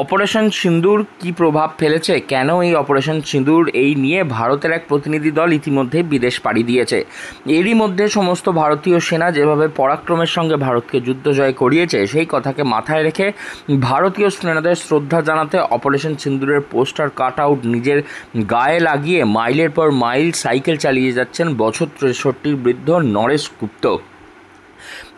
Operation সিন্দুর কি প্রভাব ফেলেছে, কেন এই অপারেশন সিন্দুর, এই নিয়ে ভারতের এক প্রতিনিধি দল ইতিমধ্যে বিদেশ পাড়ি দিয়েছে। এরই মধ্যে সমস্ত ভারতীয় সেনা যেভাবে পরাক্রমের সঙ্গে ভারতকে যুদ্ধ জয় করিয়েছে, সেই কথাকে মাথায় রেখে ভারতীয় সেনাদের শ্রদ্ধা জানাতে অপারেশন সিন্দুরের পোস্টার কাট আউট নিজের গায়ে লাগিয়ে মাইলের পর মাইল সাইকেল চালিয়ে যাচ্ছেন বছর 63 বৃদ্ধ নরেশ গুপ্ত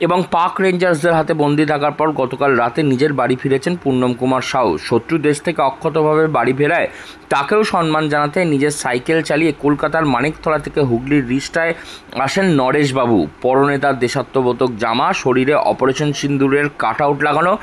এবং পাক রেঞ্জার্সদের হাতে বন্দি থাকার পর গতকাল রাতে নিজের বাড়ি ফিরেছেন পূর্ণম কুমার সাউ। শত্রু দেশ থেকে অক্ষতভাবে বাড়ি ফেরায় তাকেও সম্মান জানাতে নিজের সাইকেল চালিয়ে কলকাতার মানিকতলা থেকে হুগলির রিষ্টায় আসেন নরেশবাবু। পরনে তার দেশাত্মবোধক জামা, শরীরে অপারেশন সিন্দুরের কাট আউট লাগানো,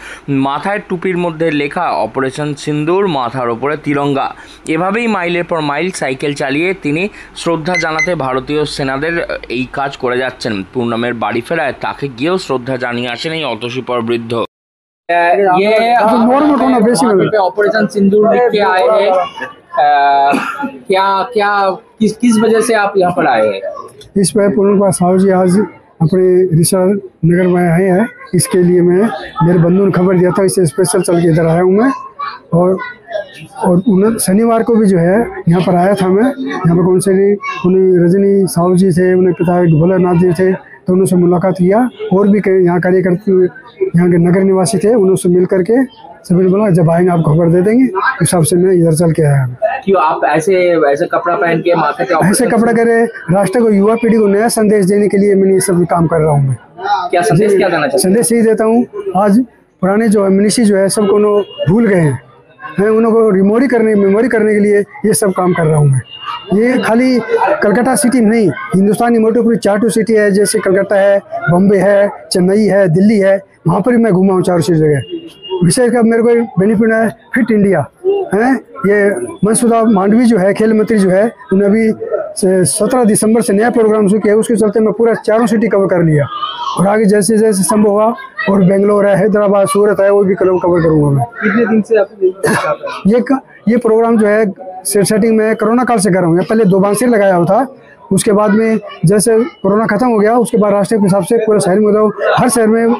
মাথায় টুপির মধ্যে লেখা অপারেশন সিন্দুর, মাথার ওপরে তিরঙ্গা। এভাবেই মাইলের পর মাইল সাইকেল চালিয়ে তিনি শ্রদ্ধা জানাতে ভারতীয় সেনাদের এই কাজ করে যাচ্ছেন। পূর্ণমের বাড়ি ফেরায় তাকে গিয়েও শ্রদ্ধা জানিয়ে আসেন এই অতসীপর বৃদ্ধ। ये ऑपरेशन सिंदूर लिख के आए हैं, क्या क्या किस वजह से आप यहाँ पर आए हैं? इस पर पूर्ण कुमार साहू जी आज अपने रिसर नगर में आए हैं। इसके लिए मैं मेरे बंधु ने खबर दिया था, इससे स्पेशल चल के इधर आया हूँ मैं। और शनिवार को भी जो है यहाँ पर आया था मैं। यहाँ पर कौन से उन्हें रजनी साहू जी थे, उन्हें पिता भोलेनाथ जी थे, तो उनसे मुलाकात किया। और भी यहाँ कार्यकर्ता यहाँ के नगर निवासी थे, उनसे मिल करके सभी ने बोला जब आएंगे आपको खबर दे देंगे। इस हिसाब से मैं इधर चल के आया। क्यों आप ऐसे ऐसे कपड़ा पहन के माथे पे ऐसे कपड़ा करे राष्ट्र को, युवा पीढ़ी को नया संदेश देने के लिए मैंने ये सब काम कर रहा हूँ। मैं क्या संदेश क्या देना चाहते हैं? संदेश यही देता हूँ, आज पुराने जो मनीषी जो है सबको भूल गए हैं, उनको मेमोरी करने के लिए ये सब काम कर रहा हूँ मैं। ये खाली कलकत्ता सिटी में नहीं, हिंदुस्तानी मोटो पूरी 4 सिटी है, जैसे कलकत्ता है, बॉम्बे है, चेन्नई है, दिल्ली है, वहाँ पर भी मैं घूमा हूँ 4 जगह। विशेष कर मेरे को बेनिफिट है फिट इंडिया है। ये मनसुख मांडवी जो है खेल मंत्री जो है, उन्हें अभी 17 दिसंबर से नया प्रोग्राम शुरू किया। उसके चलते मैं पूरा 4 सिटी कवर कर लिया और आगे जैसे जैसे संभव हुआ, और बेंगलोर है, हैदराबाद, सूरत है, वो भी कवर करूँगा मैं। कितने दिन से आप ये प्रोग्राम जो है सेटिंग में कोरोना काल से कर रहा हूँ। पहले 2 बांसुरी लगाया हुआ था, उसके बाद में जैसे कोरोना खत्म हो गया, उसके बाद राष्ट्रीय के हिसाब से पूरे शहर में जाओ, हर शहर में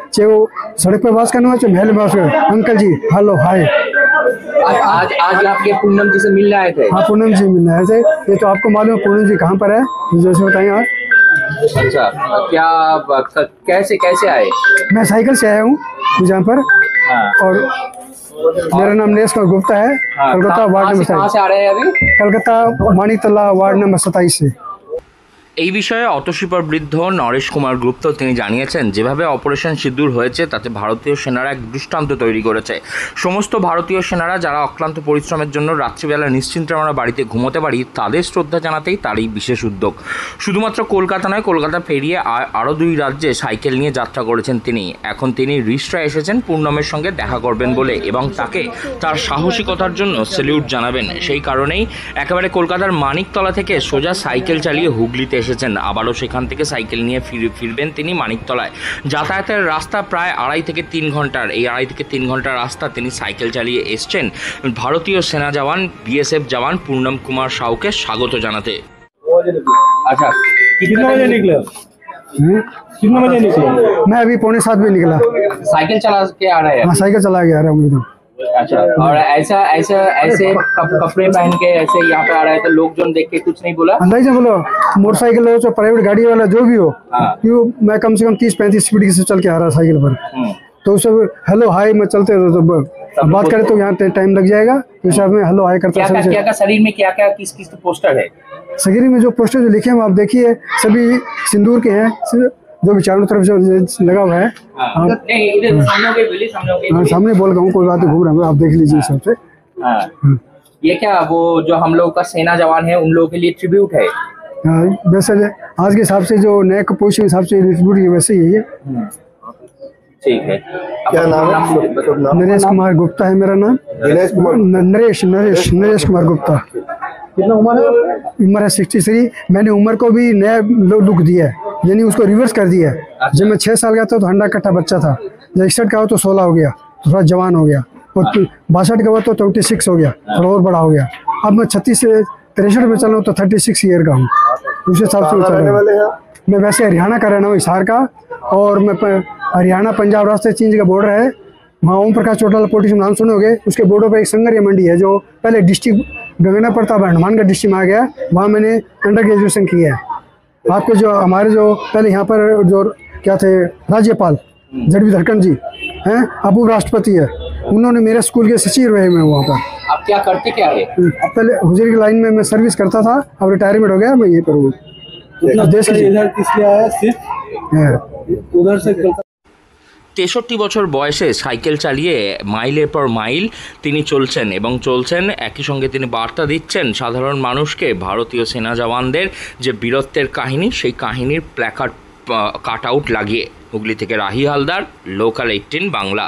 चाहे वो सड़क पर बात करना हो चाहे महल में बात करना। अंकल जी हेलो हाय। आज आपके पूनम जी से मिलने आए थे? हाँ, पूनम जी मिलने आए थे। ये तो आपको मालूम है पूनम जी कहाँ पर है, जैसे बताइए आप। अच्छा, क्या कैसे आए? मैं साइकिल से आया हूँ यहाँ पर। और मेरा नाम नरेश कुमार गुप्ता है। Calcutta ward number 27। कहाँ से आ रहे हैं अभी? कलकत्ता मानिकतला वार्ड नंबर 27 से। এই বিষয়ে অতসীপর বৃদ্ধ নরেশ কুমার গুপ্ত তিনি জানিয়েছেন, যেভাবে অপারেশন সিঁদুর হয়েছে তাতে ভারতীয় সেনারা এক দৃষ্টান্ত তৈরি করেছে। সমস্ত ভারতীয় সেনারা যারা অক্লান্ত পরিশ্রমের জন্য রাত্রিবেলা নিশ্চিন্তে আমরা বাড়িতে ঘুমোতে পারি, তাদের শ্রদ্ধা জানাতেই তার এই বিশেষ উদ্যোগ। শুধুমাত্র কলকাতা নয়, কলকাতা পেরিয়ে আরও 2 রাজ্যে সাইকেল নিয়ে যাত্রা করেছেন তিনি। এখন তিনি রিষ্টায় এসেছেন পূর্ণমের সঙ্গে দেখা করবেন বলে এবং তাকে তার সাহসিকতার জন্য স্যালিউট জানাবেন। সেই কারণেই একেবারে কলকাতার মানিকতলা থেকে সোজা সাইকেল চালিয়ে হুগলিতে এসেছেন। আবারও সেখান থেকে সাইকেল নিয়ে ফিরবেন তিনি মানিকতলায়। যাতায়াতের রাস্তা প্রায় 2.5 থেকে 3 ঘন্টার। এই 2.5 থেকে 3 ঘন্টার রাস্তা তিনি সাইকেল চালিয়ে এসছেন ভারতীয় সেনা জওয়ান BSF জওয়ান পূর্ণম কুমার সাউকে স্বাগত জানাতে। अच्छा, कितने बजे निकले? कितने बजे निकले? मैं अभी 6:45 बजे निकला। साइकिल चला के आ रहे हैं? हाँ, साइकिल चला के आ रहा हूँ एकदम। अच्छा, और ऐसे कपड़े पहन के ऐसे यहाँ पे आ रहे हैं तो लोग जो देख के कुछ नहीं बोला? अंदाज से बोलो, मोटरसाइकिल हो चाहे प्राइवेट गाड़ी वाला जो भी हो, क्यों मैं कम से कम 30-35 स्पीड से चल के आ रहा साइकिल पर। तो सब हेलो हाय में चलते तो बात करें तो यहाँ टाइम लग जाएगा। तो हिसाब में हेलो हाय करता क्या शरीर में क्या किस पोस्टर है? शरीर में जो पोस्टर जो लिखे हैं आप देखिए, सभी सिंदूर के हैं, जो भी चारों तरफ जो लगा हुआ है। सामने बोल रहा हूँ, कोई बात नहीं, घूम रहा हूँ, आप देख लीजिए सबसे। ये क्या वो जो हम लोग का सेना जवान है उन लोगों के लिए ट्रिब्यूट है? वैसे आज के हिसाब से जो नए पोस्ट के हिसाब से ट्रिब्यूट वैसे ही है। ठीक है, क्या नाम है? नरेश कुमार गुप्ता है मेरा नाम। नरेश कुमार गुप्ता। कितना उम्र है? उम्र है 63। मैंने उम्र को भी नया लुक दिया है, यानी उसको रिवर्स कर दिया है। जब मैं 6 साल का था तो 100 कट्ठा बच्चा था, जब 61 का हो तो 16 हो गया, तो थोड़ा जवान हो गया, और 62 का हुआ तो 26 हो गया, थोड़ा और बड़ा हो गया। अब मैं 36 से 63 में चल रहा हूँ तो 36 ईयर का हूँ। उस हिसाब से मैं वैसे हरियाणा का रहना हूँ, हिसार का। और मैं हरियाणा पंजाब रास्ते चीन का बॉर्डर है, वहाँ ओम प्रकाश चौटाला पोलिटिशियन नाम सुनोगे, उसके बॉर्डर पर एक संगरिया मंडी है जो पहले डिस्ट्रिक्ट गंगना प्रताप हनुमानगढ़ डिस्ट्रिक्ट में आ गया, वहाँ मैंने अंडर ग्रेजुएशन किया है। आपके जो हमारे जो पहले यहाँ पर जो क्या थे राज्यपाल जगदीप धनखड़ जी हैं, अब वो राष्ट्रपति है, उन्होंने मेरे स्कूल के सचिव रहे मैं वहाँ पर। आप क्या करते क्या है? अब पहले हुजूर की लाइन में मैं सर्विस करता था, अब रिटायरमेंट हो गया, मैं ये पर हूँ। देश के इधर किस लिए आया? सिर्फ उधर से 63 বছর বয়সে সাইকেল চালিয়ে মাইলের পর মাইল তিনি চলছেন এবং চলছেন, একই সঙ্গে তিনি বার্তা দিচ্ছেন সাধারণ মানুষকে ভারতীয় সেনা জওয়ানদের যে বীরত্বের কাহিনী, সেই কাহিনীর প্ল্যাকার্ড কাট আউট লাগিয়ে। হুগলি থেকে রাহি হালদার, লোকাল 18 বাংলা।